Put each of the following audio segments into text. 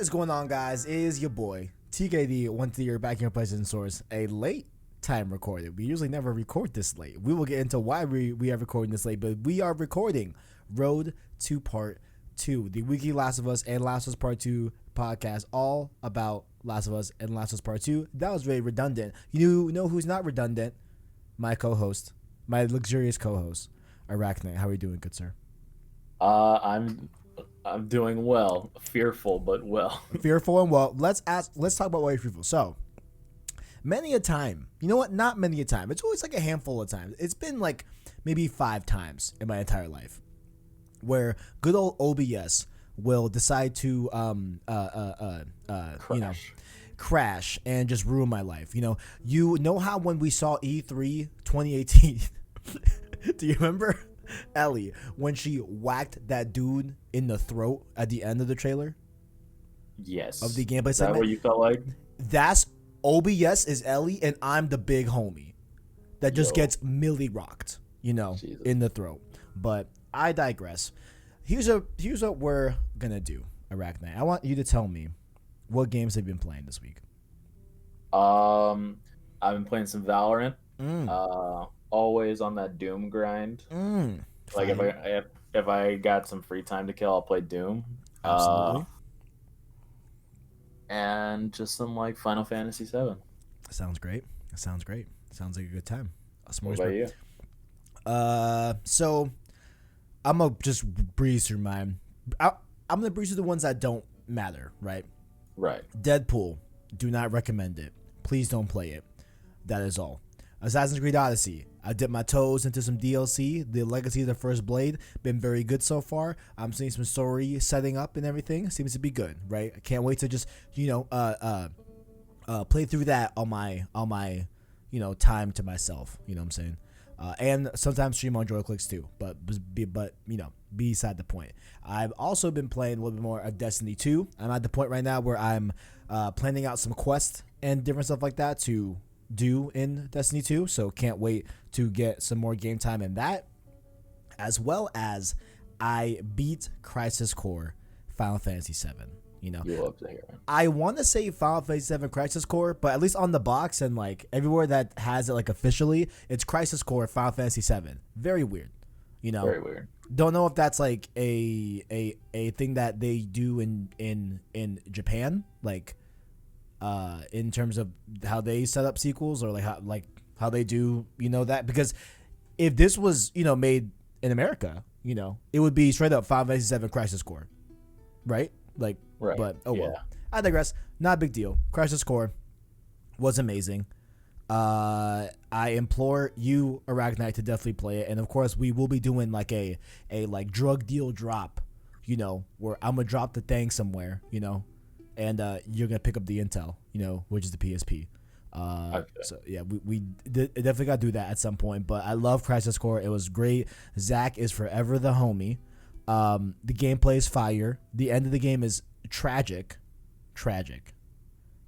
is going on, guys? It is your boy TKD, one to your back in your President Source, a late time recorded. We usually never record this late. We will get into why we are recording this late, but we are recording Road to Part 2, the weekly Last of Us and Last of Us Part 2 podcast, all about Last of Us and Last of Us Part 2. That was very redundant. You know who's not redundant? My co-host, my luxurious co-host, Arachknight. How are you doing, good sir? I'm doing well. Fearful, but well. Fearful and well. Let's talk about why you're fearful. So, many a time, you know what? Not many a time. It's always like a handful of times. It's been like maybe 5 times in my entire life where good old OBS will decide to crash and just ruin my life. You know how when we saw E3 2018, do you remember Ellie when she whacked that dude in the throat at the end of the trailer? Yes. Of the gameplay segment. Is that what you felt like? That's OBS is Ellie, and I'm the big homie that just gets milli rocked, Jesus. In the throat. But I digress. Here's what we're gonna do, Arachknight. I want you to tell me what games have you been playing this week. I've been playing some Valorant. Always on that Doom grind. Like if I got some free time to kill, I'll play Doom. Absolutely. And just some like Final Fantasy 7. Sounds great. Sounds like a good time. What about you? So I'm gonna just breeze through mine. I'm gonna breeze through the ones that don't matter, right? Right. Deadpool. Do not recommend it. Please don't play it. That is all. Assassin's Creed Odyssey. I dipped my toes into some DLC. The Legacy of the First Blade been very good so far. I'm seeing some story setting up and everything. Seems to be good, right? I can't wait to just play through that on my time to myself. You know what I'm saying? And sometimes stream on JoyClicks too. But beside the point. I've also been playing a little bit more of Destiny 2. I'm at the point right now where I'm planning out some quests and different stuff like that to do in Destiny 2, so can't wait to get some more game time in that, as well as I beat Crisis Core Final Fantasy 7. You love to hear it. I want to say Final Fantasy 7 Crisis Core, but at least on the box and like everywhere that has it like officially, it's Crisis Core Final Fantasy 7. Very weird. Very weird. Don't know if that's like a thing that they do in Japan, like in terms of how they set up sequels, or how they do that, because if this was made in America, it would be straight up Final Fantasy 7 Crisis Core, right? Right. But well, I digress. Not a big deal. Crisis Core was amazing. I implore you, Arachknight, to definitely play it, and of course we will be doing like a drug deal drop, where I'm gonna drop the thing somewhere, and you're gonna pick up the intel, which is the PSP. Okay. So yeah, we definitely gotta do that at some point. But I love Crisis Core. It was great. Zach is forever the homie. The gameplay is fire. The end of the game is tragic, a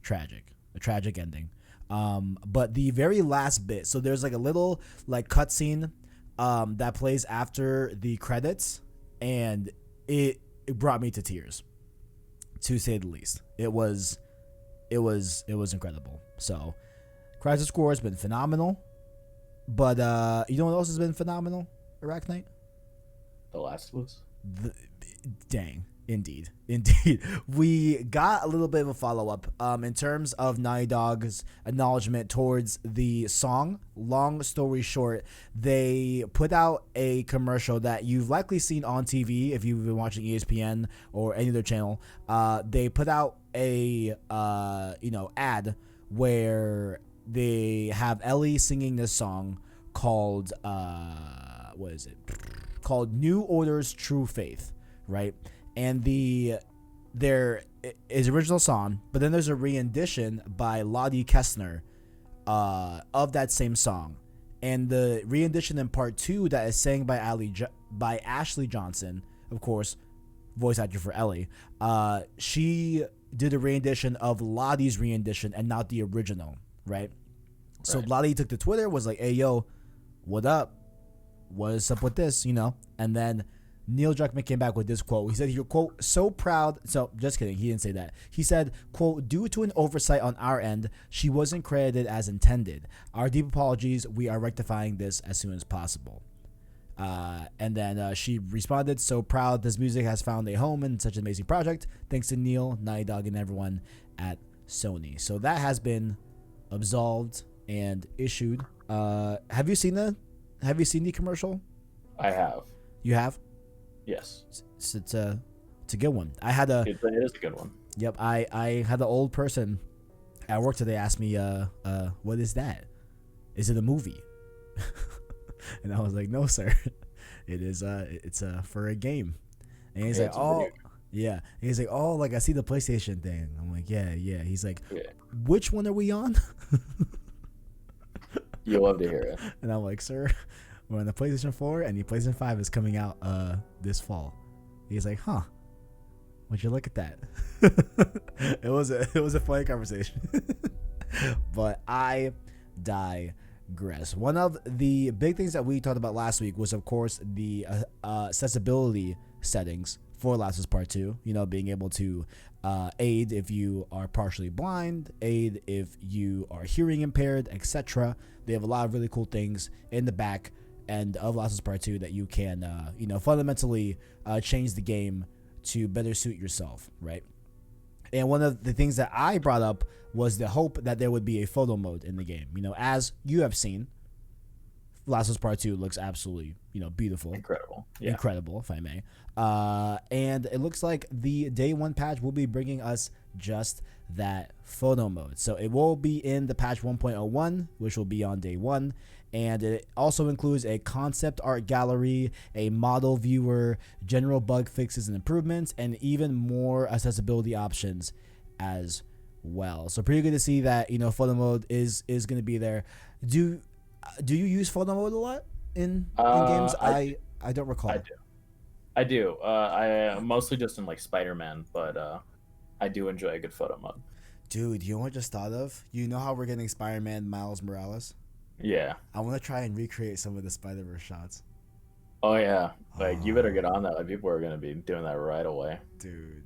tragic ending. But the very last bit, so there's like a little like cutscene that plays after the credits, and it brought me to tears, to say the least. It was incredible. So Crisis Core has been phenomenal, but you know what else has been phenomenal, Arachknight? The Last of Us. Dang. Indeed. We got a little bit of a follow-up in terms of Naughty Dog's acknowledgement towards the song. Long story short, they put out a commercial that you've likely seen on TV if you've been watching ESPN or any other channel. They put out a ad where they have Ellie singing this song called called New Order's True Faith, right? And there is original song, but then there's a rendition by Lottie Kestner of that same song. And the rendition in part 2 that is sang by Ashley Johnson, of course, voice actor for Ellie, she did a rendition of Lottie's rendition and not the original, right? So Lottie took to Twitter, was like, hey, yo, what up? What's up with this, And then Neil Druckmann came back with this quote. He said, "You're quote so proud." So just kidding. He didn't say that. He said, "Quote due to an oversight on our end, she wasn't credited as intended. Our deep apologies. We are rectifying this as soon as possible." And then she responded, "So proud. This music has found a home in such an amazing project. Thanks to Neil, Naughty Dog, and everyone at Sony." So that has been absolved and issued. Have you seen the commercial? I have. You have? Yes. It's a good one. I had it is a good one. Yep. I had an old person at work today ask me, what is that? Is it a movie? And I was like, no, sir. It is. It's for a game. And he's like, oh, yeah. And he's like, oh, like I see the PlayStation thing. I'm like, yeah. He's like, which one are we on? You'll love to hear it. And I'm like, sir, we're on the PlayStation 4 and the PlayStation 5 is coming out this fall. He's like, huh? Would you look at that? It was a funny conversation. But I digress. One of the big things that we talked about last week was, of course, the accessibility settings for Last of Us Part 2. You know, being able to aid if you are partially blind, aid if you are hearing impaired, etc. They have a lot of really cool things in the back end of Last of Us Part 2 that you can, fundamentally change the game to better suit yourself, right? And one of the things that I brought up was the hope that there would be a photo mode in the game. You know, as you have seen, Last of Us Part 2 looks absolutely, beautiful. Incredible. Yeah. Incredible, if I may. And it looks like the day one patch will be bringing us just that photo mode. So it will be in the patch 1.01, which will be on day one. And it also includes a concept art gallery, a model viewer, general bug fixes and improvements, and even more accessibility options as well. So pretty good to see that, photo mode is going to be there. Do you use photo mode a lot in games? I don't recall. I do. I mostly just in like Spider-Man, but I do enjoy a good photo mode. Dude, you know what I just thought of? You know how we're getting Spider-Man Miles Morales? Yeah. I want to try and recreate some of the Spider-Verse shots. Oh yeah, you better get on that. Like people are gonna be doing that right away. Dude.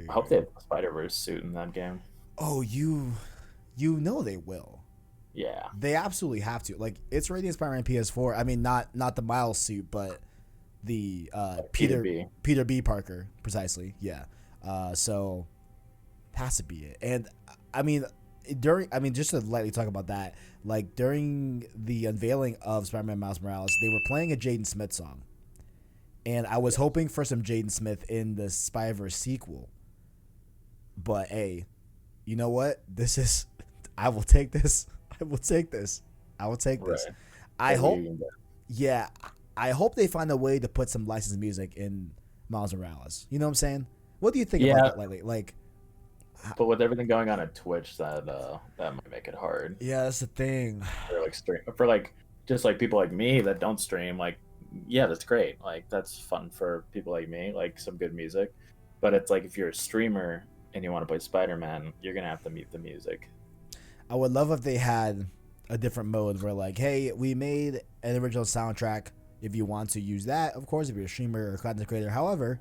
I hope they have a Spider-Verse suit in that game. Oh, you know they will. Yeah. They absolutely have to. Like, it's already in Spider-Man PS4. I mean, not the Miles suit, but the Peter B. Parker, precisely. Yeah. So has to be it. And I mean, just to lightly talk about that, like during the unveiling of Spider-Man Miles Morales, they were playing a Jaden Smith song. And I was hoping for some Jaden Smith in the Spider-Verse sequel. But hey, you know what? I will take this. Right. I hope they find a way to put some licensed music in Miles Morales. You know what I'm saying? What do you think about that lately? Like, but with everything going on at Twitch, that might make it hard. Yeah, that's the thing. For just like people like me that don't stream, like, yeah, that's great. Like, that's fun for people like me, like some good music. But it's like if you're a streamer and you want to play Spider-Man, you're gonna have to mute the music. I would love if they had a different mode where, like, hey, we made an original soundtrack. If you want to use that, of course, if you're a streamer or content creator. However,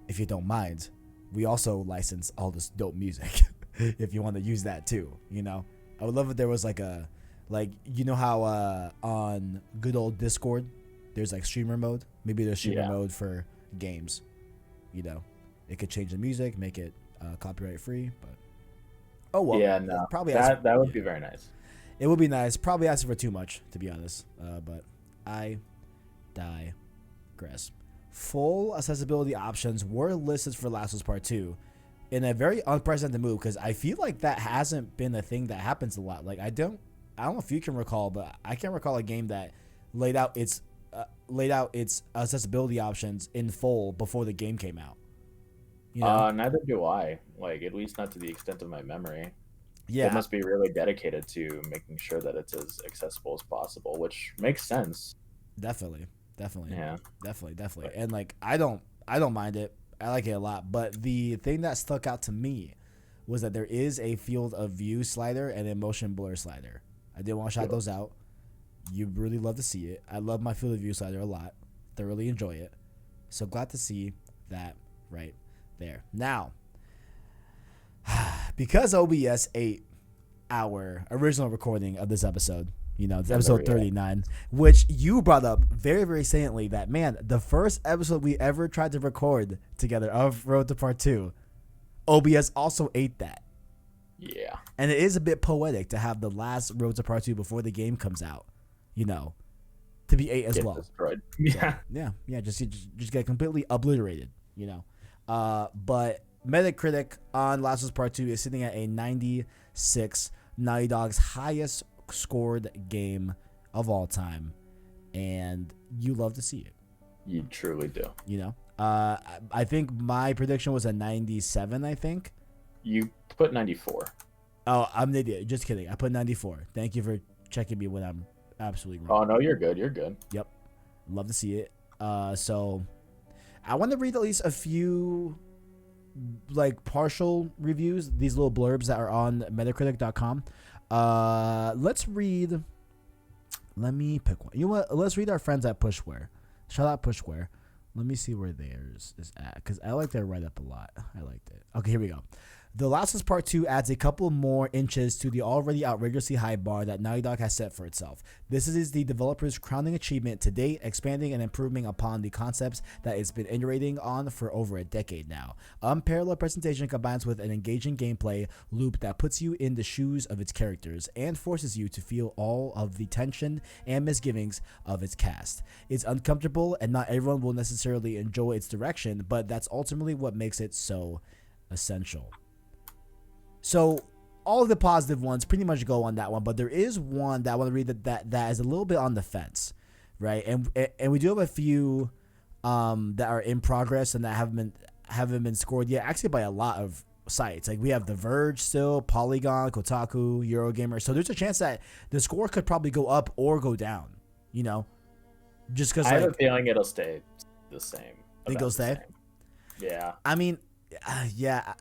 if you don't mind, we also license all this dope music if you want to use that too, I would love if there was how on good old Discord there's like streamer mode. Maybe there's streamer mode for games. It could change the music, make it copyright free, but oh well. Yeah, no, probably that would be very nice. It would be nice. Probably asking for too much, to be honest. But I digress. Full accessibility options were listed for Last of Us Part 2 in a very unprecedented move, because I feel like that hasn't been a thing that happens a lot. Like I don't know if you can recall, but I can't recall a game that laid out its accessibility options in full before the game came out. Neither do I. Like, at least not to the extent of my memory. Yeah, it must be really dedicated to making sure that it's as accessible as possible, which makes sense. Definitely. Yeah. Definitely. And like, I don't mind it. I like it a lot. But the thing that stuck out to me was that there is a field of view slider and a motion blur slider. I did want to shout those out. You really love to see it. I love my field of view slider a lot. Thoroughly enjoy it. So glad to see that right there. Now, because OBS ate our original recording of this episode, it's episode 39, which you brought up very, very saliently that, man, the first episode we ever tried to record together of Road to Part 2, OBS also ate that. Yeah. And it is a bit poetic to have the last Road to Part 2 before the game comes out, to be ate as well. Destroyed. Yeah. Yeah, just get completely obliterated, But Metacritic on Last of Us Part 2 is sitting at a 96, Naughty Dog's highest scored game of all time, and you love to see it. You truly do. I think my prediction was a 97. I think you put 94. Oh, I'm an idiot. Just kidding. I put 94. Thank you for checking me when I'm absolutely wrong. Oh no, you're good. Yep, love to see it. So I want to read at least a few partial reviews, these little blurbs that are on Metacritic.com. Let's read. Let me pick one. You know what? Let's read our friends at Pushware. Shout out Pushware. Let me see where theirs is at, because I like their write-up a lot. I liked it. Okay, here we go. The Last of Us Part 2 adds a couple more inches to the already outrageously high bar that Naughty Dog has set for itself. This is the developer's crowning achievement to date, expanding and improving upon the concepts that it's been iterating on for over a decade now. Unparalleled presentation combines with an engaging gameplay loop that puts you in the shoes of its characters and forces you to feel all of the tension and misgivings of its cast. It's uncomfortable, and not everyone will necessarily enjoy its direction, but that's ultimately what makes it so essential. So all of the positive ones pretty much go on that one, but there is one that I want to read that is a little bit on the fence, right? And we do have a few that are in progress and that haven't been scored yet, actually by a lot of sites. Like we have The Verge still, Polygon, Kotaku, Eurogamer. So there's a chance that the score could probably go up or go down, just because I have a feeling it'll stay the same. Think it'll stay? Yeah. I mean, yeah.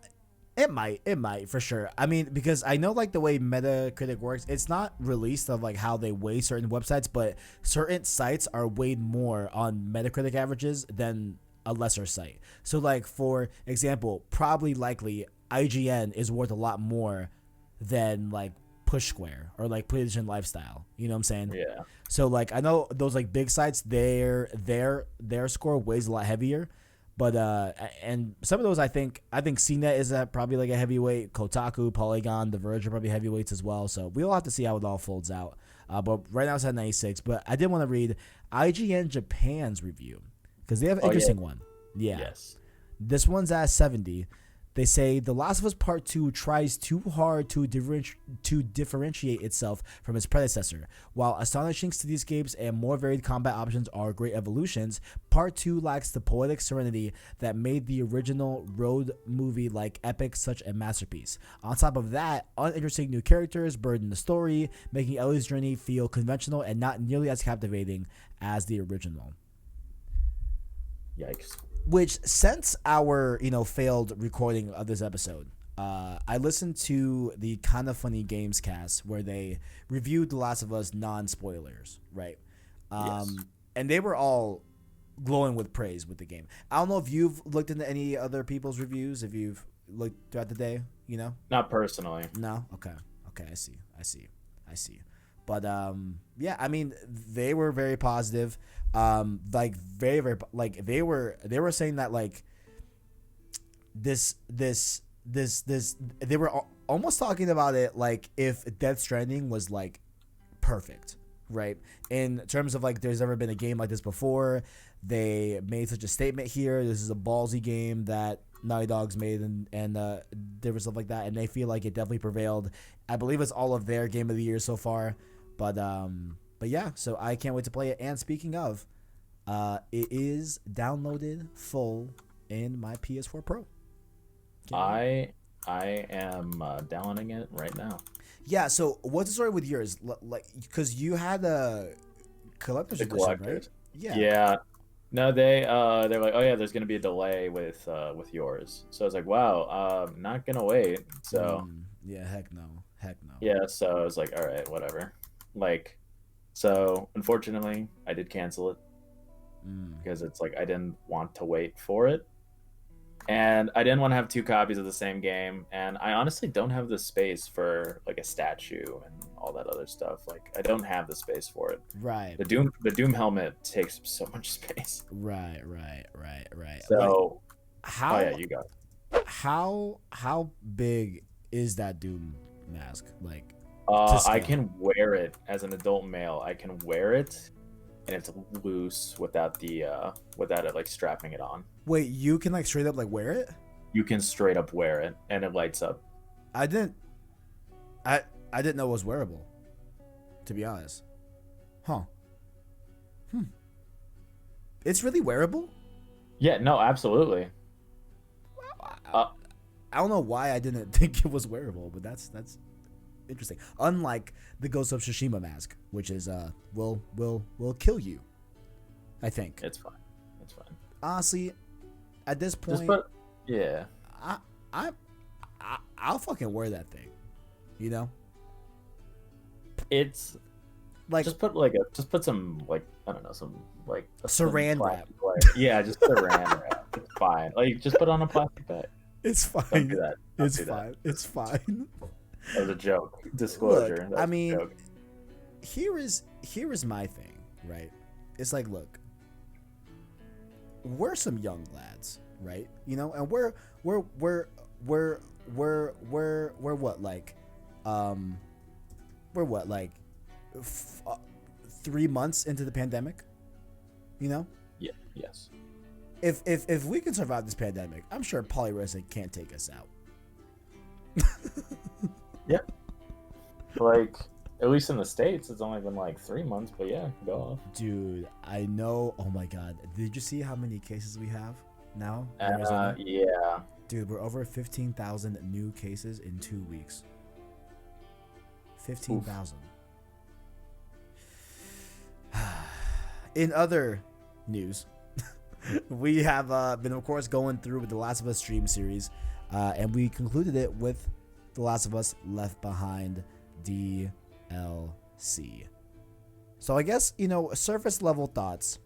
It might for sure. I mean, because I know the way Metacritic works, it's not released of how they weigh certain websites, but certain sites are weighed more on Metacritic averages than a lesser site. So for example, probably likely IGN is worth a lot more than Push Square or PlayStation Lifestyle. You know what I'm saying? Yeah. So I know those big sites, their score weighs a lot heavier. But and some of those I think CNET is probably a heavyweight. Kotaku, Polygon, The Verge are probably heavyweights as well. So we'll have to see how it all folds out. But right now it's at 96. But I did want to read IGN Japan's review because they have an interesting one. Yeah. Yes. This one's at 70. They say The Last of Us Part 2 tries too hard to differentiate itself from its predecessor. While astonishing cityscapes and more varied combat options are great evolutions, Part 2 lacks the poetic serenity that made the original road movie epic such a masterpiece. On top of that, uninteresting new characters burden the story, making Ellie's journey feel conventional and not nearly as captivating as the original. Yikes. Which, since our failed recording of this episode, I listened to the Kinda Funny Games cast where they reviewed The Last of Us non-spoilers, right? Yes. And they were all glowing with praise with the game. I don't know if you've looked into any other people's reviews, if you've looked throughout the day, Not personally. No? Okay, I see. But yeah, I mean, they were very positive. Very, very, they were saying that this they were almost talking about it if Death Stranding was perfect, right? In terms of there's never been a game like this before. They made such a statement here. This is a ballsy game that Naughty Dog's made, and different stuff like that, and they feel like it definitely prevailed. I believe it's all of their game of the year so far. But yeah, so I can't wait to play it. And speaking of, it is downloaded full in my PS4 Pro. I am downloading it right now. Yeah. So what's the story with yours? Because you had a collector's edition, right? Yeah. Yeah. No, they're like, oh yeah, there's gonna be a delay with yours. So I was like, wow, not gonna wait. So yeah, heck no. Yeah. So I was like, all right, whatever. So unfortunately, I did cancel it. because it's like I didn't want to wait for it. And I didn't want to have two copies of the same game, and I honestly don't have the space for like a statue and all that other stuff. Like I don't have the space for it. Right. The Doom helmet takes up so much space. Right. So How oh yeah, you got it. how big is that Doom mask? Like, I can wear it as an adult male. I can wear it, and it's loose without it like strapping it on. wait, you can like straight up like wear it? You can straight up wear it, and it lights up. I didn't know it was wearable, to be honest. Huh. It's really wearable? Yeah, no, absolutely. I don't know why I didn't think it was wearable, but that's interesting. Unlike the Ghost of Tsushima mask, which is will kill you. I think. It's fine. It's fine. Honestly, at this point, yeah. I'll fucking wear that thing. You know? It's like just put some like I don't know, some like saran wrap. Yeah, just saran wrap. It's fine. Like just put on a plastic bag. It's fine. Don't do that. It's fine. It's fine. That was a joke. Disclosure. Look, I mean, here is my thing, right? It's like, look, we're some young lads, right? You know, and we're what like, we're what like 3 months into the pandemic, you know? Yeah. Yes. If we can survive this pandemic, I'm sure Polyresic can't take us out. Yeah. Like, at least in the States, it's only been like 3 months, but yeah, go off. Dude, I know. Oh my God. Did you see how many cases we have now? Yeah. Dude, we're over 15,000 new cases in 2 weeks. 15,000. In other news, we have been, of course, going through with the Last of Us stream series, and we concluded it with The Last of Us Left Behind DLC. So I guess, you know, surface level thoughts.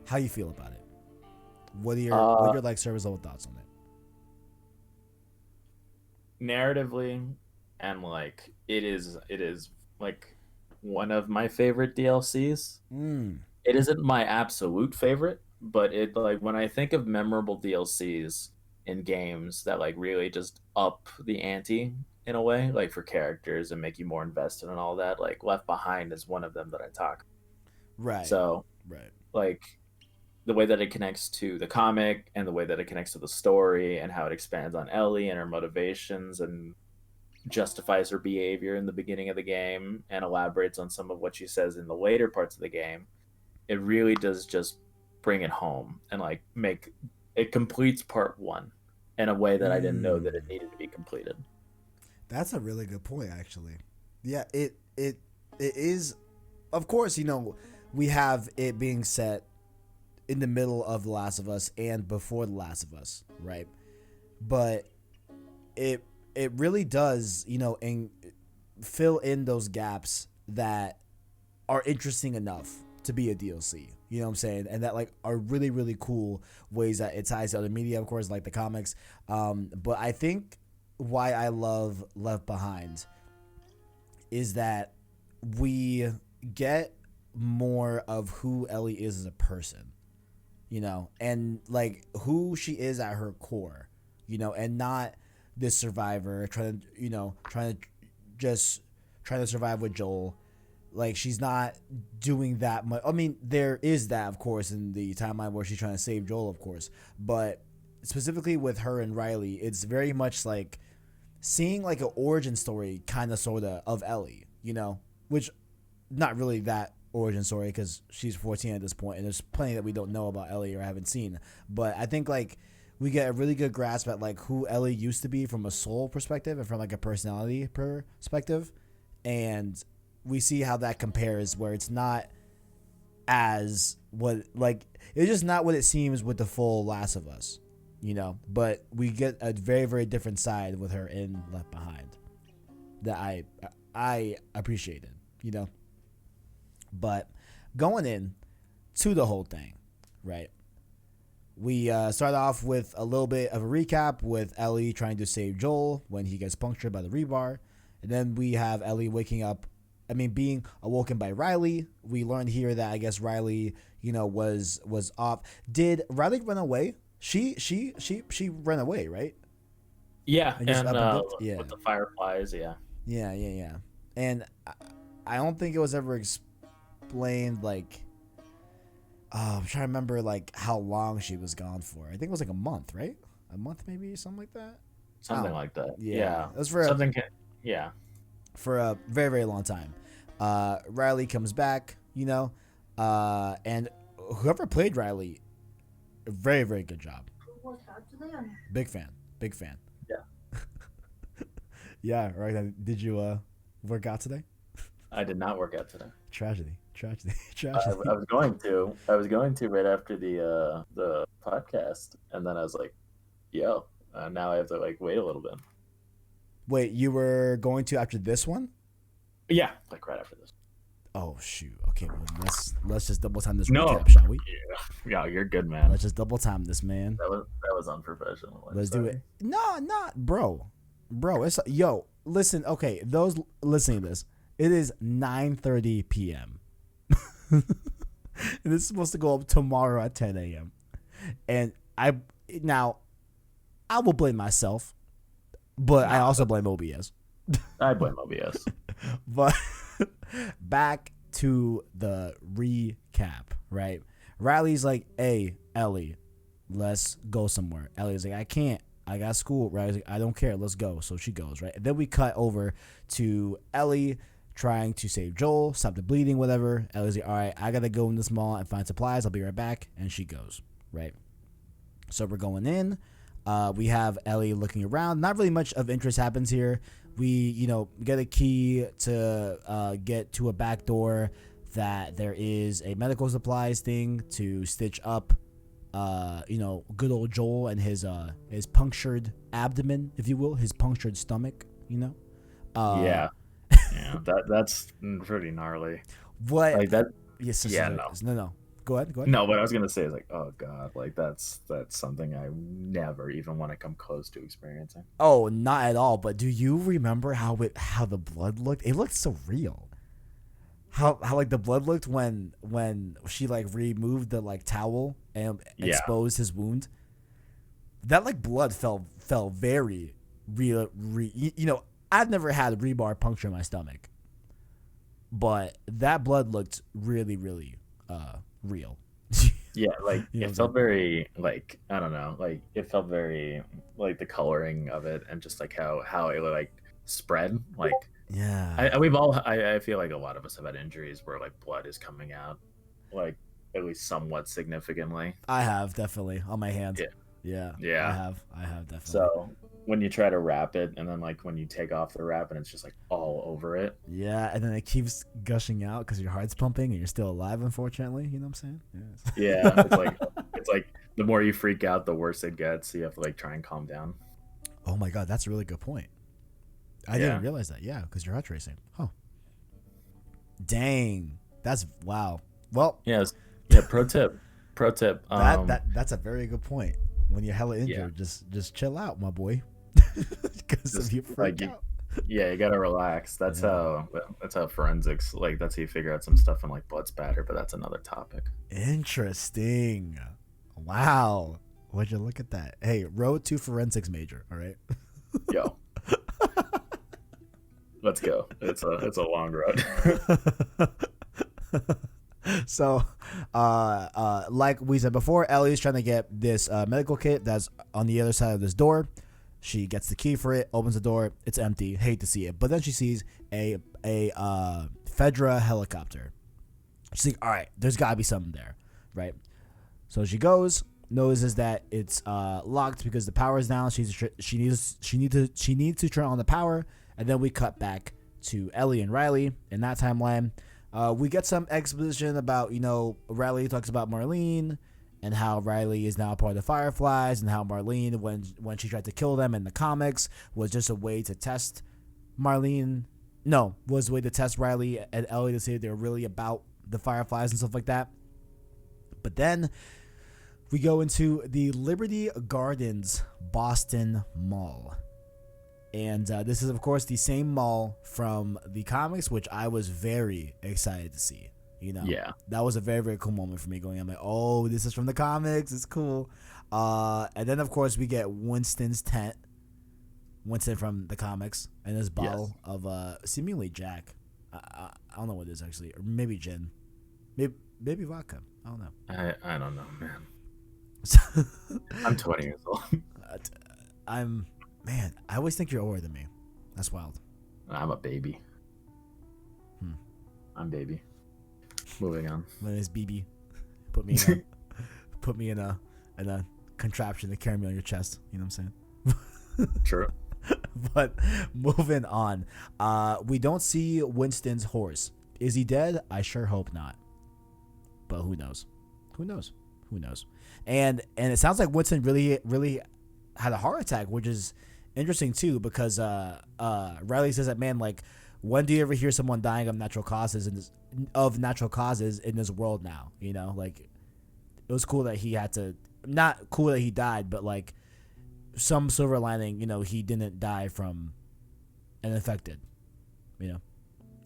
How you feel about it? What are your like surface level thoughts on it? Narratively, and like it is like one of my favorite DLCs. It isn't my absolute favorite, but it like when I think of memorable DLCs in games that like really just up the ante in a way, like for characters and make you more invested and all that, like Left Behind is one of them that I talk. Right. So right. Like the way that it connects to the comic and the way that it connects to the story and how it expands on Ellie and her motivations and justifies her behavior in the beginning of the game and elaborates on some of what she says in the later parts of the game. It really does just bring it home and like make it completes part one in a way that I didn't know that it needed to be completed. That's a really good point, actually. Yeah, it is. Of course, you know, we have it being set in the middle of The Last of Us and before The Last of Us, right? But it really does, you know, and fill in those gaps that are interesting enough to be a DLC. You know what I'm saying? And that like are really, really cool ways that it ties to other media, of course, like the comics. But I think why I love Left Behind is that we get more of who Ellie is as a person, you know, and like who she is at her core, you know, and not this survivor trying to survive with Joel. Like, she's not doing that much. I mean, there is that, of course, in the timeline where she's trying to save Joel, of course. But specifically with her and Riley, it's very much like seeing like an origin story kind of sort of Ellie, you know, which not really that origin story because she's 14 at this point, and there's plenty that we don't know about Ellie or haven't seen. But I think like we get a really good grasp at like who Ellie used to be from a soul perspective and from like a personality perspective, and we see how that compares, where it's not as what like it's just not what it seems with the full Last of Us, you know. But we get a very, very different side with her in Left Behind that I appreciated, you know. But going in to the whole thing, right? We start off with a little bit of a recap with Ellie trying to save Joel when he gets punctured by the rebar. And then we have Ellie being awoken by Riley. We learned here that I guess Riley, was off. Did Riley run away? She ran away, right? Yeah, And just and up and dipped? Yeah. with the fireflies, yeah. Yeah. And I don't think it was ever explained, like, I'm trying to remember, like, how long she was gone for. I think it was like a month, right? A month, maybe, something like that. Something like that. Yeah. Yeah. It was for yeah. For a very, very long time. Riley comes back, and whoever played Riley, very, very good job. Big fan. Yeah. Yeah, right. Did you work out today? I did not work out today. Tragedy. I was going to right after the podcast, and then I was like, "Yo, now I have to like wait a little bit." Wait, you were going to after this one? Yeah, like right after this. Oh shoot. Okay, well, let's just double time this No. recap, shall we? Yeah, you're good, man. Let's just double time this, man. That was unprofessional. Let's do it. No, bro. It's listen. Okay, those listening to this, it is 9:30 p.m. and this is supposed to go up tomorrow at 10 a.m. And I will blame myself, but I also blame OBS. I blame OBS. But back to the recap, right? Riley's like, "Hey, Ellie, let's go somewhere." Ellie's like, "I can't. I got school." Riley's like, "I don't care. Let's go." So she goes, right? And then we cut over to Ellie trying to save Joel, stop the bleeding, whatever. Ellie's like, "All right, I got to go in this mall and find supplies. I'll be right back." And she goes, right? So we're going in. We have Ellie looking around. Not really much of interest happens here. We, get a key to get to a back door that there is a medical supplies thing to stitch up, good old Joel and his punctured abdomen, if you will, his punctured stomach, Yeah, that's pretty gnarly. What? Like that? Yes. Yeah, No. Go ahead. No, what I was gonna say is like, oh god, like that's something I never even want to come close to experiencing. Oh, not at all. But do you remember how the blood looked? It looked so real. How like the blood looked when she like removed the like towel and exposed his wound. That like blood felt very real. I've never had a rebar puncture in my stomach, but that blood looked really, really real. Yeah, like it felt very like, I don't know, like it felt very like the coloring of it and just like how it like spread. Like yeah, I feel like a lot of us have had injuries where like blood is coming out like at least somewhat significantly. I have definitely on my hand. Yeah. I have definitely. So when you try to wrap it and then like when you take off the wrap and it's just like all over it. Yeah, and then it keeps gushing out because your heart's pumping and you're still alive, unfortunately. You know what I'm saying? Yes. Yeah, it's like the more you freak out, the worse it gets. So you have to like try and calm down. Oh my god, that's a really good point. I didn't realize that. Yeah, because your heart's racing. Oh, dang, that's wow. Well, yes, yeah. Pro tip. That's a very good point. When you're hella injured, just chill out, my boy. Because if you freak out. Yeah, you gotta relax. That's how forensics, like that's how you figure out some stuff in like blood spatter, but that's another topic. Interesting. Wow. Would you look at that? Hey, road to forensics major, all right? Yo. Let's go. It's a long road. So, like we said before, Ellie's trying to get this medical kit that's on the other side of this door. She gets the key for it, opens the door. It's empty. Hate to see it. But then she sees a Fedra helicopter. She's like, all right, there's got to be something there, right? So she goes, notices that it's locked because the power is down. She needs to turn on the power. And then we cut back to Ellie and Riley in that timeline. We get some exposition about, Riley talks about Marlene and how Riley is now part of the Fireflies and how Marlene, when she tried to kill them in the comics, was just a way to test Marlene. No, was a way to test Riley and Ellie to see if they were really about the Fireflies and stuff like that. But then we go into the Liberty Gardens Boston Mall. And this is, of course, the same mall from the comics, which I was very excited to see. You know, Yeah. That was a very, very cool moment for me going, I'm like, oh, this is from the comics. It's cool. And then, of course, we get Winston's tent. Winston from the comics and his bottle of seemingly Jack. I don't know what it is, actually. Or maybe gin. Maybe vodka. I don't know. I don't know, man. I'm 20 years old. Man, I always think you're older than me. That's wild. I'm a baby. I'm baby. Moving on. My name is BB. Put me in a contraption to carry me on your chest. You know what I'm saying? True. But moving on. We don't see Winston's horse. Is he dead? I sure hope not. But who knows? Who knows? And it sounds like Winston really had a heart attack, which is interesting too, because Riley says that, man, like, when do you ever hear someone dying of natural causes in this world now? You know, like, it was cool that he had to, not cool that he died, but like some silver lining, you know, he didn't die from an infected, you know.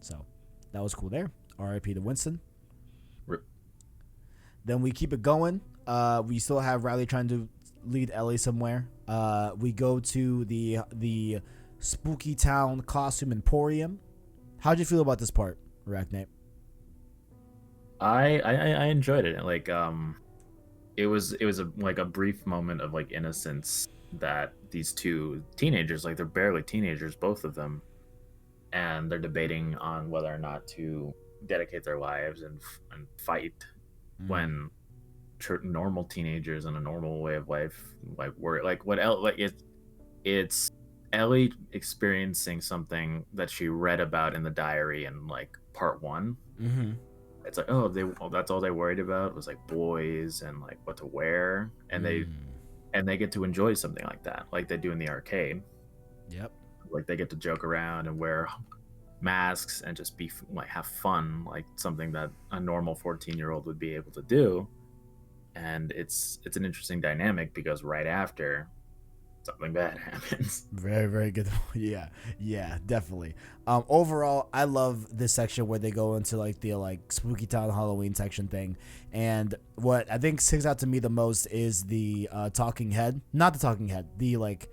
So that was cool there. R.I.P. to Winston. Rip. Then we keep it going. We still have Riley trying to lead Ellie somewhere. We go to the Spooky Town Costume Emporium. How'd you feel about this part, Arachknight? I enjoyed it. Like, it was a brief moment of like innocence that these two teenagers, like, they're barely teenagers, both of them, and they're debating on whether or not to dedicate their lives and fight when normal teenagers in a normal way of life, like, were like, what else, like, it's Ellie experiencing something that she read about in the diary in like part 1. It's like, that's all they worried about was like boys and like what to wear, and they get to enjoy something like that, like they do in the arcade. Yep. Like, they get to joke around and wear masks and just be like, have fun, like something that a normal 14-year-old would be able to do. And it's an interesting dynamic, because right after, something bad happens. Very, very good. Yeah, definitely. Overall, I love this section where they go into like the like Spooky Town Halloween section thing. And what I think sticks out to me the most is the talking head. Not the talking head, the like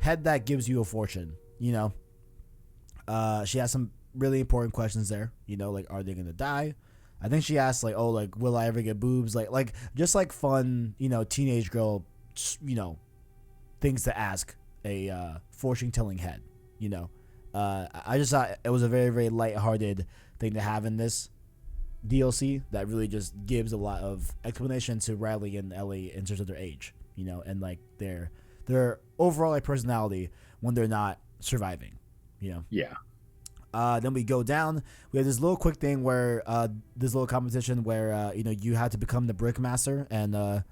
head that gives you a fortune, you know. She has some really important questions there, you know, like, are they gonna die? I think she asked, like, oh, like, will I ever get boobs? Like just like fun, you know, teenage girl, you know, things to ask a fortune-telling head, you know. I just thought it was a very, very lighthearted thing to have in this DLC that really just gives a lot of explanation to Riley and Ellie in terms of their age, you know, and like their overall like personality when they're not surviving, you know. Yeah. Then we go down. We have this little quick thing where this little competition where you know, you had to become the brick master and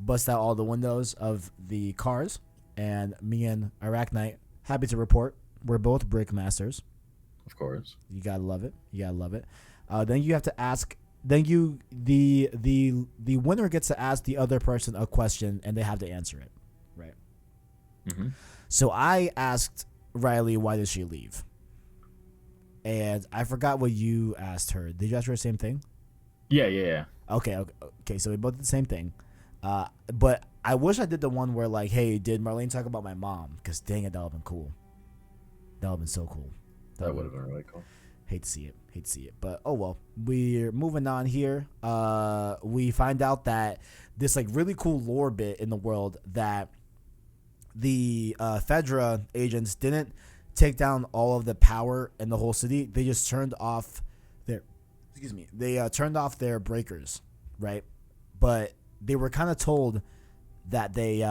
bust out all the windows of the cars. And me and Arachknight, happy to report, we're both brick masters. Of course. You gotta love it. Then you have to ask. Then the winner gets to ask the other person a question, and they have to answer it, right? So I asked Riley, why did she leave? And I forgot what you asked her. Did you ask her the same thing? Yeah. Okay. So we both did the same thing. But I wish I did the one where, like, hey, did Marlene talk about my mom? Because dang it, that would have been cool. That would have been so cool. That would have been really cool. Hate to see it. But oh well. We're moving on here. We find out that this like really cool lore bit in the world that the Fedra agents didn't take down all of the power in the whole city. They just turned off their turned off their breakers, right? But they were kind of told that they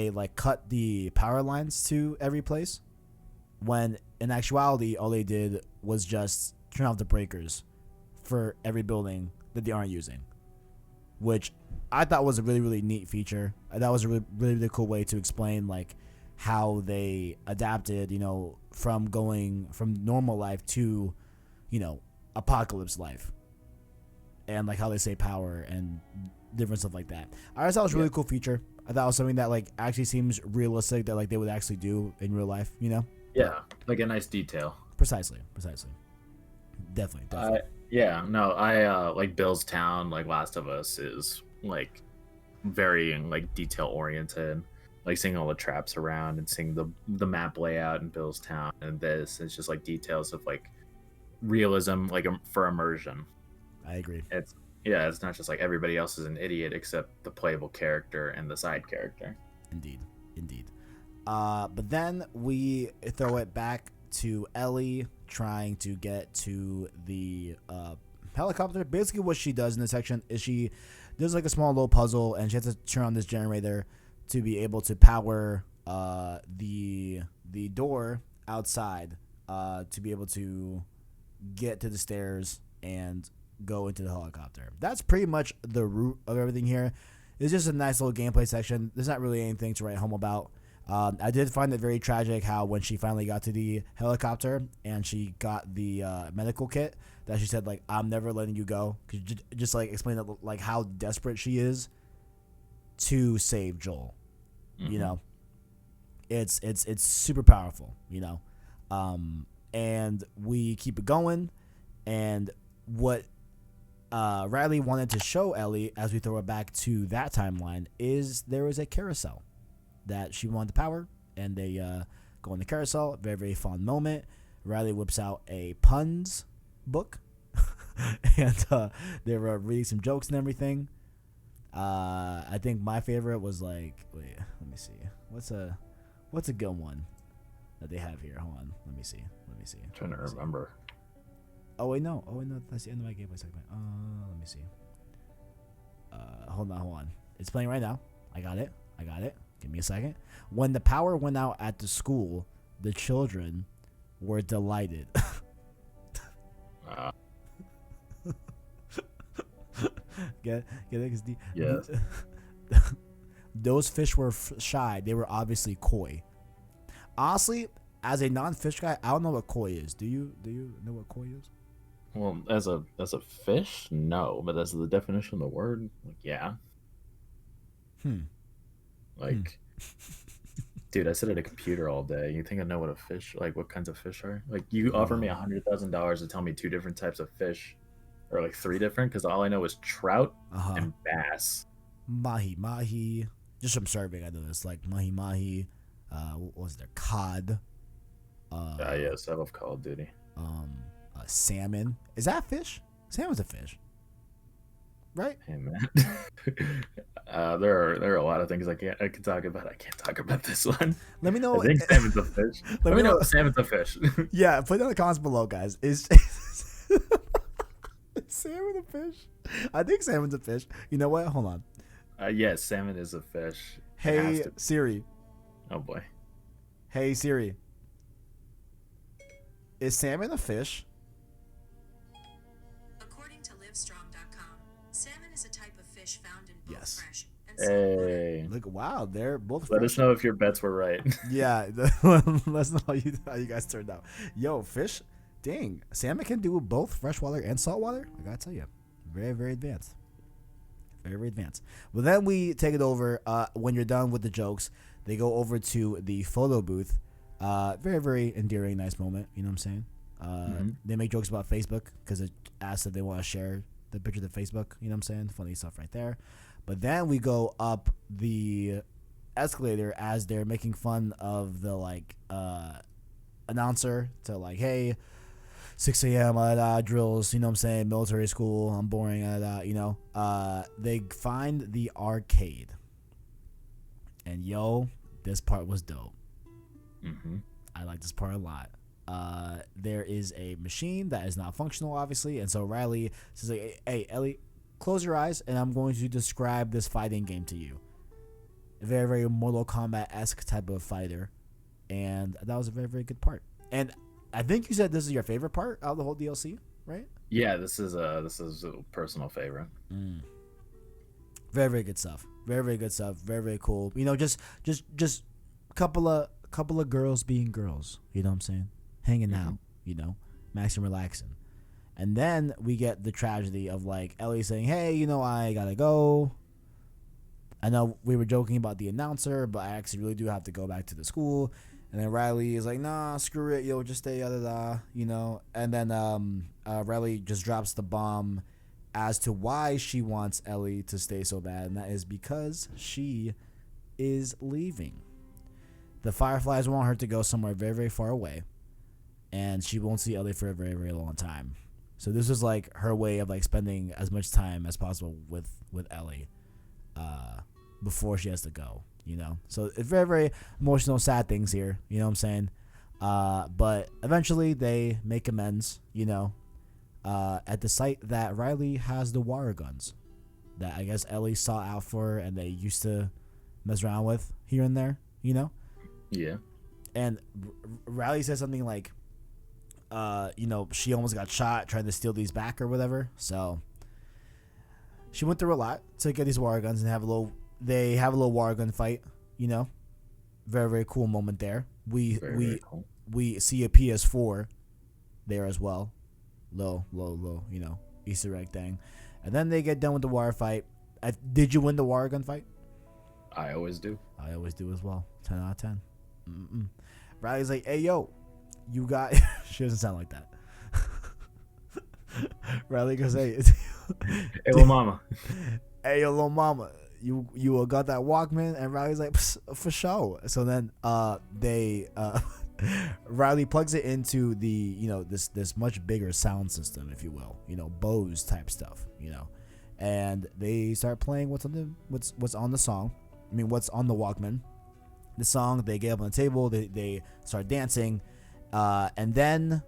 like cut the power lines to every place, when in actuality all they did was just turn off the breakers for every building that they aren't using, which I thought was a really, really neat feature. That was a really, really cool way to explain like how they adapted, you know, from going from normal life to, you know, apocalypse life. and like how they say power and different stuff like that. I just thought it was a really cool feature. I thought it was something that like actually seems realistic that like they would actually do in real life, you know? Yeah, like a nice detail. Precisely. Definitely. I like Bill's Town, like Last of Us is like very like detail oriented. Like seeing all the traps around and seeing the map layout in Bill's Town, and this it's just like details of like realism, like for immersion. I agree. It's not just like everybody else is an idiot except the playable character and the side character. Indeed. But then we throw it back to Ellie trying to get to the helicopter. Basically what she does in this section is she does like a small little puzzle, and she has to turn on this generator to be able to power the door outside to be able to get to the stairs and go into the helicopter. That's pretty much the root of everything here. It's just a nice little gameplay section. There's not really anything to write home about. I did find it very tragic how when she finally got to the helicopter and she got the medical kit, that she said like, I'm never letting you go, just like explain that, like how desperate she is to save Joel. Mm-hmm. You know, it's super powerful, you know. And we keep it going, and what Riley wanted to show Ellie as we throw it back to that timeline is there is a carousel that she wanted to power, and they go on the carousel. Very, very fun moment. Riley whips out a puns book, and they were reading some jokes and everything. I think my favorite was like, wait, let me see. What's a good one that they have here? Hold on, let me see. I'm trying to remember. Oh wait, no, that's the end of my gameplay segment. Let me see. Hold on. It's playing right now. I got it. Give me a second. When the power went out at the school, the children were delighted. Get it? Yes. Those fish were shy. They were obviously koi. Honestly, as a non-fish guy, I don't know what koi is. Do you know what koi is? Well, as a fish, no, but as the definition of the word, like, yeah. Dude, I sit at a computer all day. You think I know what a fish, like what kinds of fish are? Like, you offer me $100,000 to tell me 2 different types of fish, or like 3 different, because all I know is trout and bass. Mahi. Just from surveying, I know this. Like mahi. What was there? Cod. Yes, I love Call of Duty. Salmon. Is that a fish? Salmon's a fish, right? Hey man, there are a lot of things I can talk about. I can't talk about this one. Let me know. I think salmon's a fish. Let me know if salmon's a fish. Yeah, put it in the comments below, guys. Is salmon a fish? I think salmon's a fish. You know what? Hold on. Yes, salmon is a fish. Hey Siri. Oh boy. Hey Siri. Is salmon a fish? According to livestrong.com, salmon is a type of fish found in both fresh and Hey. saltwater. Look, wow, they're both Let fresh. us know if your bets were right. Yeah, let's know how you guys turned out. Yo, fish, dang, salmon can do both freshwater and saltwater. I gotta tell you, very, very advanced. Very, very advanced. Well, then we take it over. When you're done with the jokes, they go over to the photo booth. Very, very endearing, nice moment. You know what I'm saying? They make jokes about Facebook because it asks if they want to share the picture to Facebook. You know what I'm saying? Funny stuff right there. But then we go up the escalator as they're making fun of the like announcer to like, hey, 6 a.m. Drills. You know what I'm saying? Military school. I'm boring. You know. They find the arcade, and yo, this part was dope. I like this part a lot. There is a machine that is not functional, obviously, and so Riley says, like, hey, Ellie, close your eyes, and I'm going to describe this fighting game to you. A very, very Mortal Kombat-esque type of fighter, and that was a very, very good part. And I think you said this is your favorite part out of the whole DLC, right? Yeah, this is a personal favorite. Very, very good stuff. Very, very good stuff. Very, very cool. You know, just couple of girls being girls. You know what I'm saying? Hanging out. You know, maxing, relaxing. And then we get the tragedy of like Ellie saying, "Hey, I gotta go. I know we were joking about the announcer, but I actually really do have to go back to the school." And then Riley is like, "Nah, screw it, yo, just stay, And then Riley just drops the bomb as to why she wants Ellie to stay so bad, and that is because she is leaving. The Fireflies want her to go somewhere very, very far away, and she won't see Ellie for a very, very long time. So this was like her way of like spending as much time as possible with Ellie before she has to go, So it's very, very emotional, sad things here, you know what I'm saying? But eventually they make amends, at the site that Riley has the water guns that I guess Ellie sought out for her and they used to mess around with here and there, Yeah. And Riley said something like, she almost got shot trying to steal these back or whatever. So she went through a lot to get these water guns and have a little water gun fight, Very, very cool moment there. Very cool. We see a PS4 there as well. Low, Easter egg thing. And then they get done with the water fight. Did you win the water gun fight? I always do. I always do as well. 10 out of 10. Riley's like, "Hey, yo, you got..." She doesn't sound like that. Riley goes, "Hey, hey, little mama. Hey, yo, little mama, you got that Walkman?" And Riley's like, "For sure." So then Riley plugs it into the this much bigger sound system, if you will, Bose type stuff, and they start playing what's on the song. I mean, what's on the Walkman. The song, they get up on the table, they start dancing, and then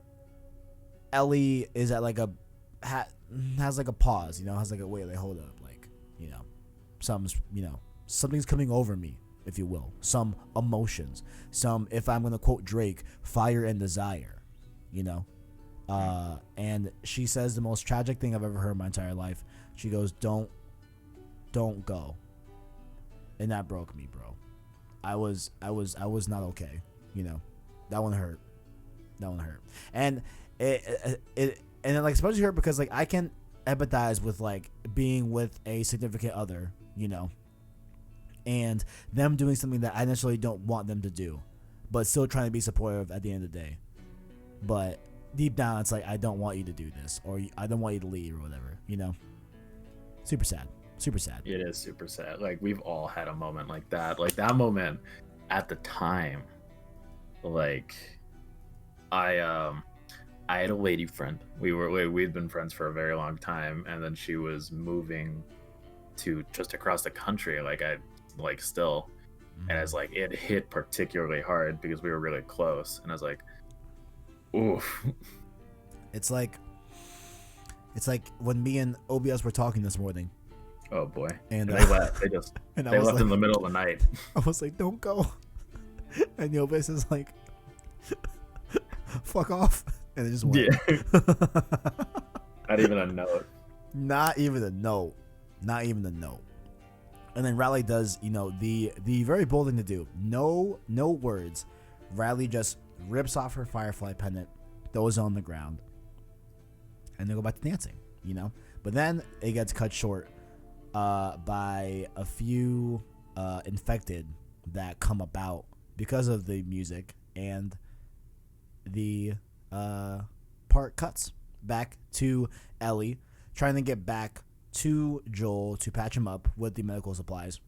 Ellie is at like has like a pause, has like a wait, like hold up, like something's coming over me, if you will, some emotions, some, if I'm gonna quote Drake, fire and desire, and she says the most tragic thing I've ever heard in my entire life. She goes, don't go, and that broke me, bro. I was not okay, that one hurt, and it and like especially hurt because like I can empathize with like being with a significant other, and them doing something that I necessarily don't want them to do, but still trying to be supportive at the end of the day. But deep down, it's like, I don't want you to do this, or I don't want you to leave, or whatever, Super sad. Super sad. It is super sad. Like, we've all had a moment like that. Like, that moment at the time, like, I had a lady friend. We'd been friends for a very long time, and then she was moving to just across the country. Still, and it's like it hit particularly hard because we were really close, and I was like, oof. It's like when me and OBS were talking this morning. Oh boy! And they left. They left in the middle of the night. I was like, "Don't go," and OBS is like, "Fuck off," and it just went. Yeah. Not even a note. Not even a note. And then Riley does, the very bold thing to do. No words. Riley just rips off her Firefly pendant, throws it on the ground, and they go back to dancing, But then it gets cut short by a few infected that come about because of the music, and the part cuts back to Ellie trying to get back to Joel to patch him up with the medical supplies.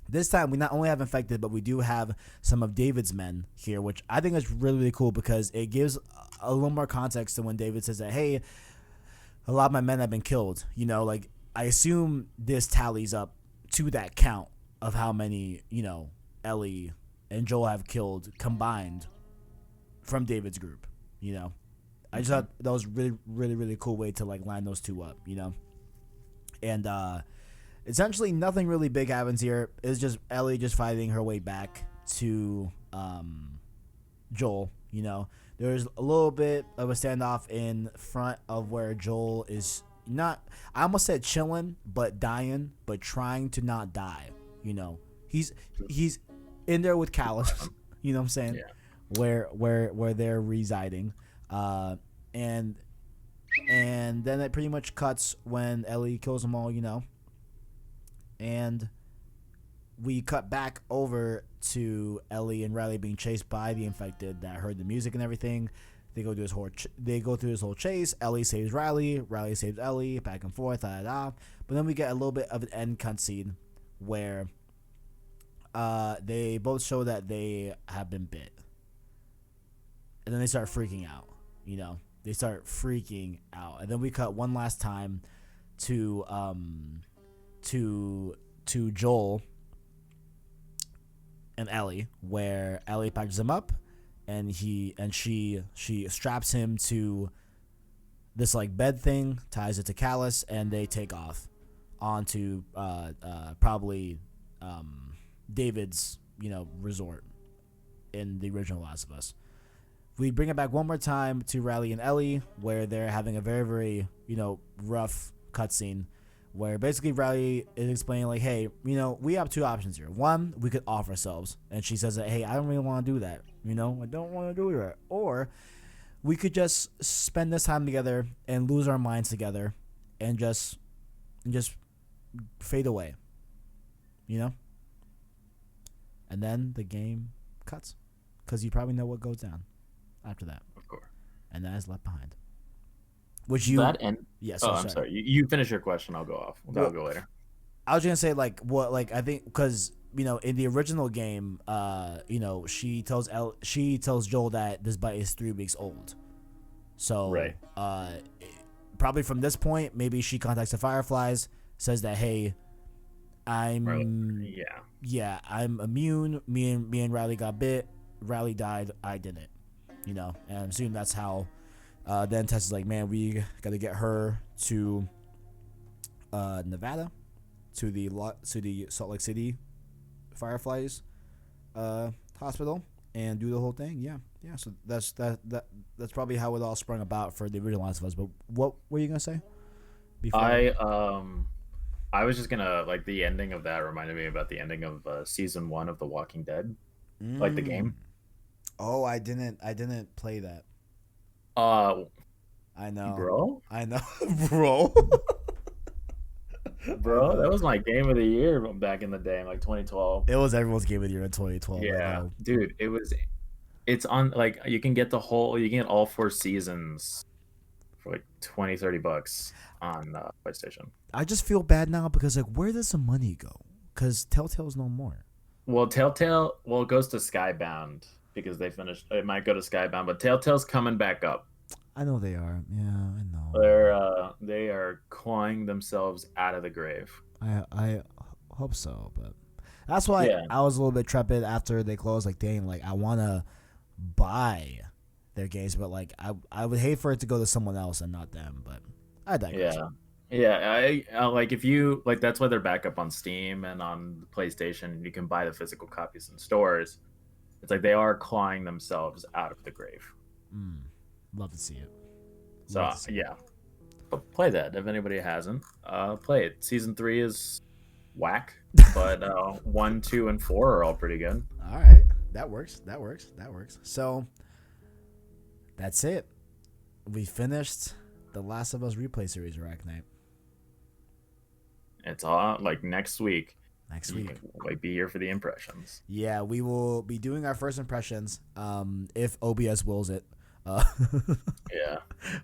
This time we not only have infected, but we do have some of David's men here, which I think is really, really cool because it gives a little more context to when David says that, hey, a lot of my men have been killed. Like, I assume this tallies up to that count of how many, Ellie and Joel have killed combined from David's group, I just thought that was really, really, really cool way to like line those two up, And essentially nothing really big happens here. It's just Ellie just fighting her way back to Joel, There's a little bit of a standoff in front of where Joel is not, I almost said chilling, but dying, but trying to not die, He's in there with Callus, you know what I'm saying? Yeah. Where they're residing. And And then it pretty much cuts when Ellie kills them all, and we cut back over to Ellie and Riley being chased by the infected that heard the music and everything. They go through this whole chase. Ellie saves Riley. Riley saves Ellie. Back and forth. But then we get a little bit of an end cutscene where they both show that they have been bit, and then they start freaking out. They start freaking out, and then we cut one last time to Joel and Ellie, where Ellie packages him up, and she straps him to this like bed thing, ties it to Callus, and they take off onto probably David's resort in the original Last of Us. We bring it back one more time to Riley and Ellie, where they're having a very, very rough cutscene, where basically Riley is explaining like, hey, we have two options here. One, we could off ourselves, and she says that, hey, I don't really want to do that. I don't want to do that. Or we could just spend this time together and lose our minds together, and just fade away. And then the game cuts, because you probably know what goes down after that. Of course. And that is Left Behind. Which you... Yes. Oh, I'm sorry. You finish your question. I'll go off. I'll go later. I was gonna say I think because in the original game, she tells Joel that this bite is 3 weeks old. So right. Probably from this point, maybe she contacts the Fireflies, says that, hey, I'm immune. Me and Riley got bit. Riley died. I didn't. And I'm assuming that's how. Then Tess is like, man, we got to get her to Nevada, to the Salt Lake City Fireflies hospital, and do the whole thing. Yeah. So that's probably how it all sprung about for the original Last of Us. But what were you gonna say? I was just gonna the ending of that reminded me about the ending of season 1 of The Walking Dead, like the game. Oh, I didn't play that. I know, bro. Bro. Bro, that was my game of the year back in the day, in 2012. It was everyone's game of the year in 2012. Yeah, dude, it's on you can get all 4 seasons for $20-$30 on PlayStation. I just feel bad now because where does the money go? Because Telltale's no more. Well, Telltale, it goes to Skybound because they finished. It might go to Skybound, but Telltale's coming back up. I know they are. Yeah, I know. They are clawing themselves out of the grave. I hope so, but that's why I was a little bit trepid after they closed. Dang, I want to buy their games, but I would hate for it to go to someone else and not them. But I digress. Yeah. I if you that's why they're back up on Steam and on PlayStation. You can buy the physical copies in stores. It's they are clawing themselves out of the grave. Love to see it. But play that if anybody hasn't. Play it. Season 3 is whack, but 1, 2, and 4 are all pretty good. All right, that works. So that's it. We finished the Last of Us replay series, Arachknight. It's all next week. Be here for the impressions. Yeah, we will be doing our first impressions. If OBS wills it. Yeah,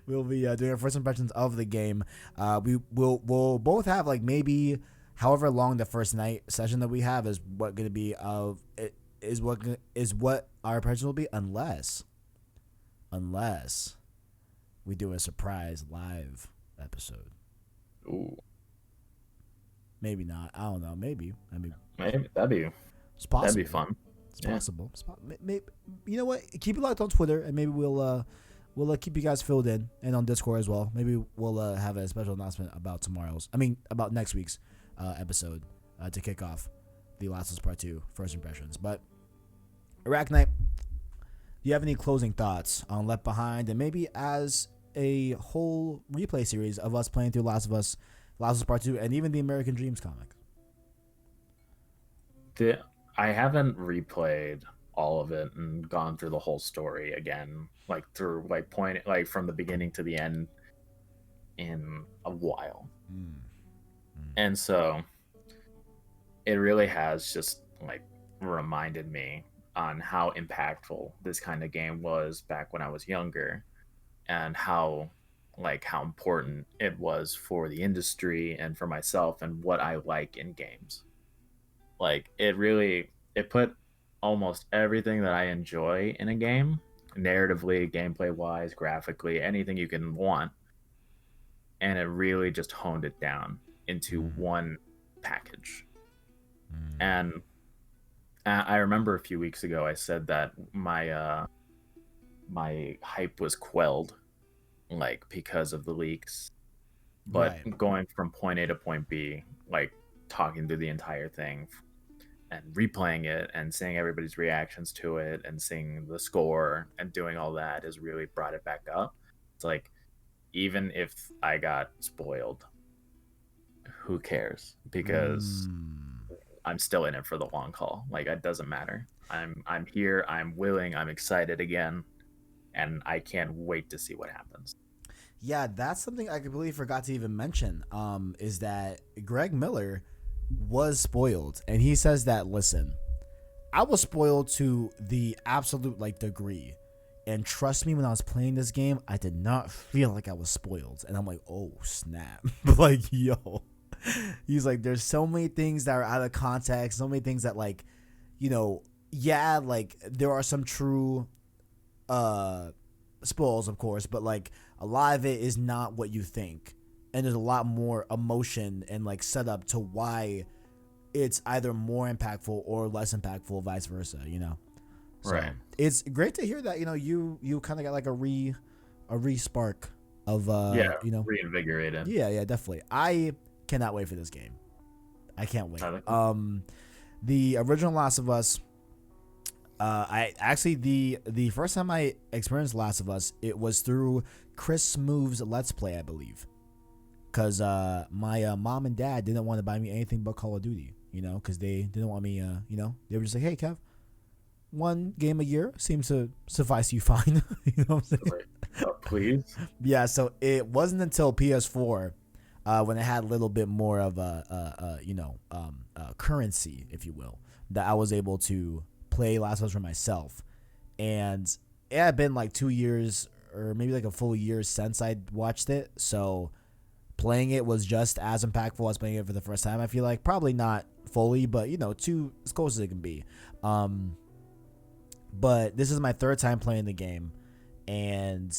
we'll be doing our first impressions of the game. We'll both have maybe however long the first night session that we have is what going to be is what our impressions will be, unless we do a surprise live episode. Ooh, maybe not. I don't know. Maybe that'd be fun. It's possible. Maybe, you know what? Keep it locked on Twitter, and maybe we'll keep you guys filled in, and on Discord as well. Maybe we'll have a special announcement about about next week's episode to kick off the Last of Us Part 2 first impressions. But Arachknight, do you have any closing thoughts on Left Behind, and maybe as a whole replay series of us playing through Last of Us Part 2, and even the American Dreams comic? I haven't replayed all of it and gone through the whole story again, through from the beginning to the end. in a while. Mm. And so it really has just like reminded me on how impactful this kind of game was back when I was younger, and how important it was for the industry and for myself and what I like in games. Like it put almost everything that I enjoy in a game, narratively, gameplay wise, graphically, anything you can want, and it really just honed it down into one package. And I remember a few weeks ago I said that my hype was quelled, like because of the leaks, but Right. going from point A to point B, like talking through the entire thing and replaying it and seeing everybody's reactions to it and seeing the score and doing all that has really brought it back up. It's like, even if I got spoiled, who cares? Because I'm still in it for the long haul. Like, it doesn't matter. I'm here, I'm willing, I'm excited again, and I can't wait to see what happens. Yeah, that's something I completely forgot to even mention. Is that Greg Miller was spoiled, and he says that, listen, I was spoiled to the absolute like degree, and trust me, when I was playing this game, I did not feel like I was spoiled, and I'm like, oh snap, like yo, he's like, there's so many things that are out of context, so many things that like, yeah, like there are some true spoils, of course, but like a lot of it is not what you think, and there's a lot more emotion and like setup to why it's either more impactful or less impactful, vice versa, so Right. it's great to hear that you kind of got like a re-spark of Reinvigorated. yeah, definitely. I cannot wait for this game. I can't wait. Neither. The original Last of Us, I actually the first time I experienced Last of Us, it was through Chris Smooth's Let's Play, I believe, because my mom and dad didn't want to buy me anything but Call of Duty, because they didn't want me, they were just like, hey Kev, one game a year seems to suffice you fine. You know what I'm saying? Please. Yeah, so it wasn't until PS4 when it had a little bit more of a currency, if you will, that I was able to play Last of Us for myself. And it had been like 2 years or maybe like a full year since I'd watched it, so playing it was just as impactful as playing it for the first time. I feel like probably not fully, but too as close as it can be. But this is my third time playing the game, and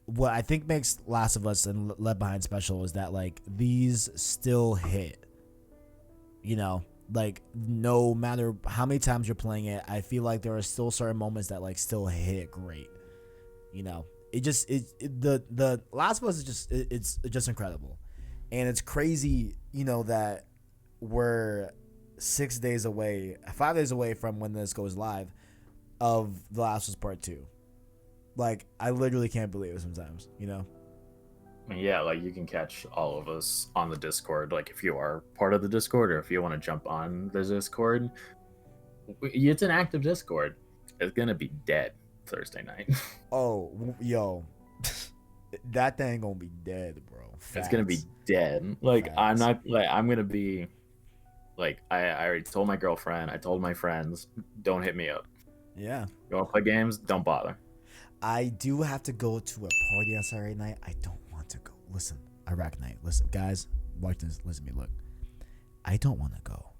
what I think makes Last of Us and Left Behind special is that like these still hit. Like no matter how many times you're playing it, I feel like there are still certain moments that like still hit great. The Last of Us is just it's just incredible, and it's crazy. That we're 5 days away from when this goes live of The Last of Us Part 2. Like, I literally can't believe it sometimes, Yeah, like you can catch all of us on the Discord. Like if you are part of the Discord, or if you want to jump on the Discord, it's an active Discord. It's gonna be dead Thursday night. Oh, yo, that thing gonna be dead, bro. Facts. It's gonna be dead. Like Facts. I'm not like I'm gonna be like I already told my girlfriend. I told my friends, don't hit me up. Yeah. You want to play games? Don't bother. I do have to go to a party on Saturday night. I don't want to go. Listen, Arachknight. Listen, guys, watch this. Listen to me. Look, I don't want to go.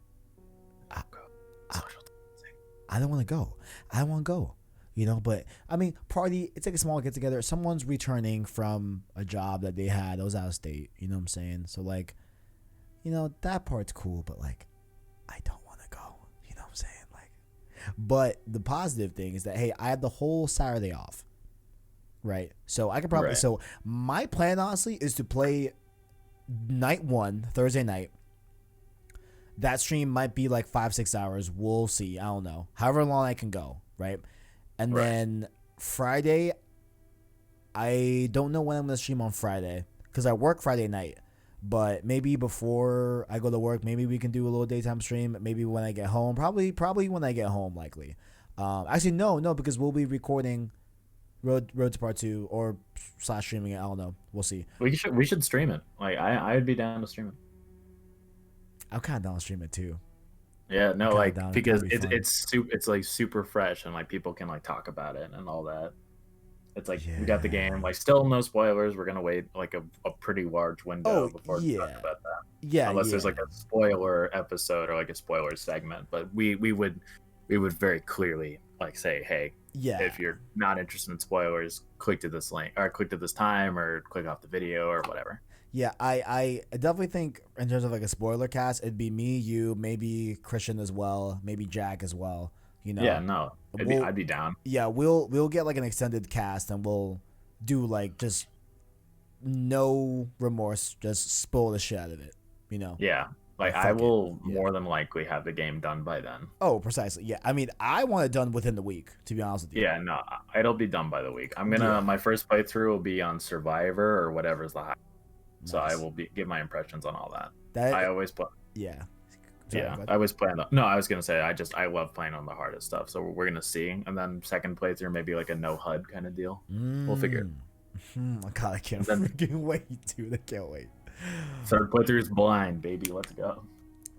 I don't want to go. I want to go. But I mean, party. It's like a small get together. Someone's returning from a job that they had that was out of state. You know what I'm saying? So like, that part's cool, but like, I don't want to go. You know what I'm saying? Like, but the positive thing is that hey, I had the whole Saturday off. Right. So I could probably. Right. So my plan, honestly, is to play night 1, Thursday night. That stream might be like 5-6 hours. We'll see. I don't know. However long I can go. Right. And then Friday, I don't know when I'm going to stream on Friday because I work Friday night. But maybe before I go to work, maybe we can do a little daytime stream. Maybe when I get home. Probably when I get home, likely. Actually, no, because we'll be recording Road to Part 2 or / streaming it. I don't know. We'll see. We should stream it. Like I'd be down to stream it. I'm kind of down to stream it too. Yeah, no, like down. because That'd be it's like super fresh and like people can like talk about it and all that. It's like we got the game, like still no spoilers. We're gonna wait like a pretty large window before we talk about that. Yeah, unless there's like a spoiler episode or like a spoiler segment. But we would very clearly like say, hey, if you're not interested in spoilers, click to this link or click to this time or click off the video or whatever. Yeah, I definitely think in terms of like a spoiler cast, it'd be me, you, maybe Christian as well, maybe Jack as well. You know. Yeah, no, I'd be down. Yeah, we'll get like an extended cast and we'll do like just no remorse, just spoil the shit out of it. You know. Yeah, like I will more than likely have the game done by then. Oh, precisely. Yeah, I mean, I want it done within the week. To be honest with you. Yeah, no, it'll be done by the week. I'm gonna my first playthrough will be on Survivor or whatever's the high. Nice. So I will give my impressions on all that. I always play. Yeah. Sorry, I always play on the. No, I was gonna say I love playing on the hardest stuff. So we're gonna see, and then second playthrough maybe like a no HUD kind of deal. We'll figure it. God, I can't freaking wait, dude. I can't wait. Third playthrough is blind, baby. Let's go.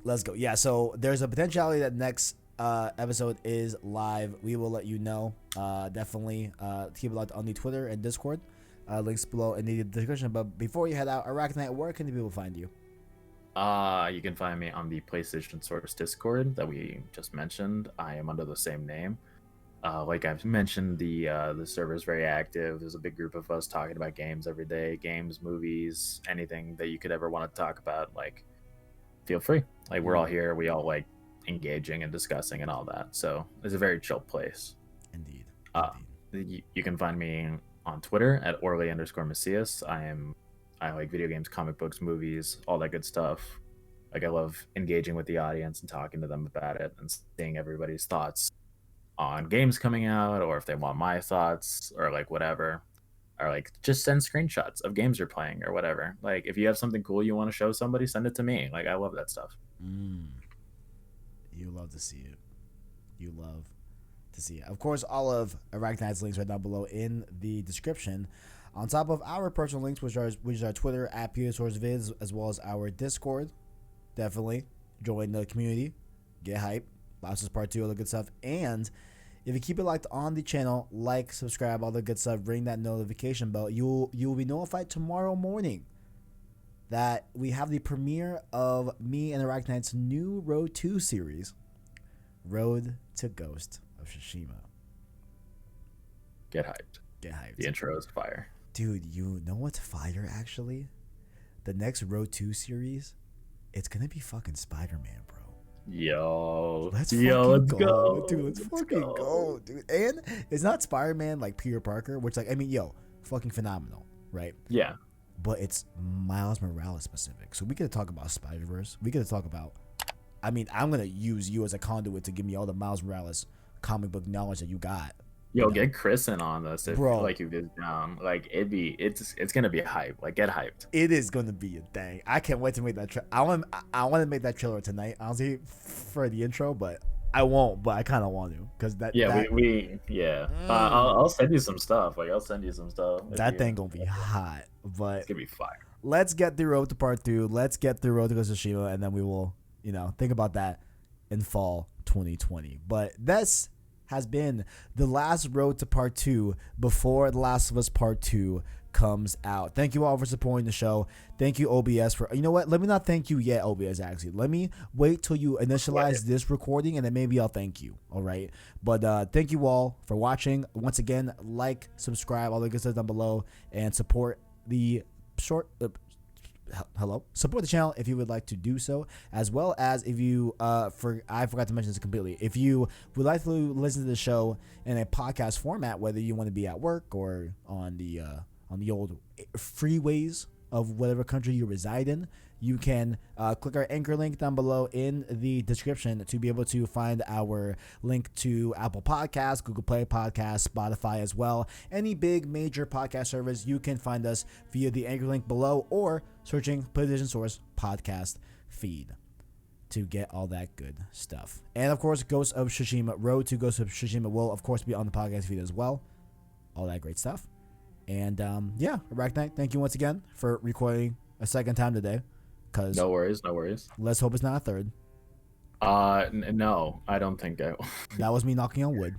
Let's go. Yeah. So there's a potentiality that next episode is live. We will let you know. Definitely. Keep it locked on the Twitter and Discord. Links below in the description. But before you head out, Arachknight, where can the people find you? You can find me on the PlayStation Source Discord that we just mentioned. I am under the same name. Like I've mentioned, the server is very active. There's a big group of us talking about games every day, games, movies, anything that you could ever want to talk about. Like, feel free. Like we're all here. We all like engaging and discussing and all that. So it's a very chill place. Indeed. You can find me on Twitter at Orly_Macias. I like video games, comic books, movies, all that good stuff. Like I love engaging with the audience and talking to them about it and seeing everybody's thoughts on games coming out, or if they want my thoughts or like whatever, or like just send screenshots of games you're playing or whatever. Like if you have something cool you want to show somebody, send it to me. Like I love that stuff. You love to see it. You love to see it. Of course, all of Arachknight's links right down below in the description. On top of our personal links, which is our Twitter at PeterSourceVids, as well as our Discord. Definitely join the community, get hype, Bosses Part 2, all the good stuff. And if you keep it locked on the channel, like, subscribe, all the good stuff, ring that notification bell, you will be notified tomorrow morning that we have the premiere of me and Arachknight's new Road 2 series, Road to Ghost of Tsushima. Get hyped. Get hyped. The intro is fire. Dude, you know what's fire, actually? The next Road 2 series, it's going to be fucking Spider-Man, bro. Let's go. Dude, let's fucking go, dude. And it's not Spider-Man like Peter Parker, which, like, I mean, fucking phenomenal, right? Yeah. But it's Miles Morales specific. So we got to talk about Spider-Verse. We got to talk about, I mean, I'm going to use you as a conduit to give me all the Miles Morales comic book knowledge that you got. Get Chris in on this if like you get down. Like it's gonna be hype. Like get hyped. It is gonna be a thing. I can't wait to make that. I want to make that trailer tonight. Honestly, for the intro, but I won't. But I kind of want to because that. Yeah, I'll send you some stuff. Like I'll send you some stuff. That thing gonna be hot, but it's gonna be fire. Let's get through Road to Part 2. Let's get through Road to Ghost of Tsushima, and then we will, think about that in fall 2020. But that's has been the last Road to Part 2 before The Last of Us Part 2 comes out. Thank you all for supporting the show. Thank you, OBS, for... You know what? Let me not thank you yet, OBS, actually. Let me wait till you initialize this recording, and then maybe I'll thank you, all right? But thank you all for watching. Once again, like, subscribe, all the good stuff down below, and support the short... support the channel if you would like to do so, as well as if you I forgot to mention this completely, if you would like to listen to the show in a podcast format, whether you want to be at work or on the old freeways of whatever country you reside in, you can click our anchor link down below in the description to be able to find our link to Apple Podcasts, Google Play Podcasts, Spotify as well. Any big major podcast service, you can find us via the anchor link below or searching PlayStation Source podcast feed to get all that good stuff. And of course, Ghost of Tsushima, Road to Ghost of Tsushima will of course be on the podcast feed as well. all that great stuff. And yeah, Arachknight, thank you once again for recording a second time today. Cause No worries, no worries. let's hope it's not a third. No, I don't think I. That was me knocking on wood.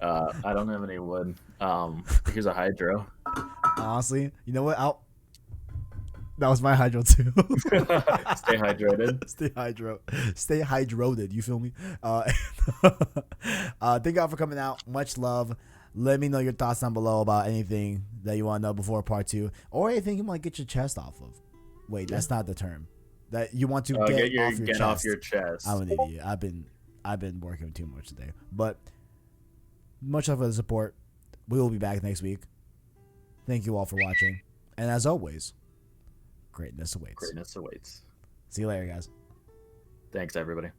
I don't have any wood. Here's a hydro. Honestly, you know what? That was my hydro too. Stay hydrated. Stay hydrated. You feel me? Thank y'all for coming out. Much love. Let me know your thoughts down below about anything that you want to know before part 2, or anything you might get your chest off of. Wait, that's not the term. That you want to get off your chest. I'm an idiot. I've been working too much today. But much love for the support. We will be back next week. Thank you all for watching. And as always, greatness awaits. Greatness awaits. See you later, guys. Thanks, everybody.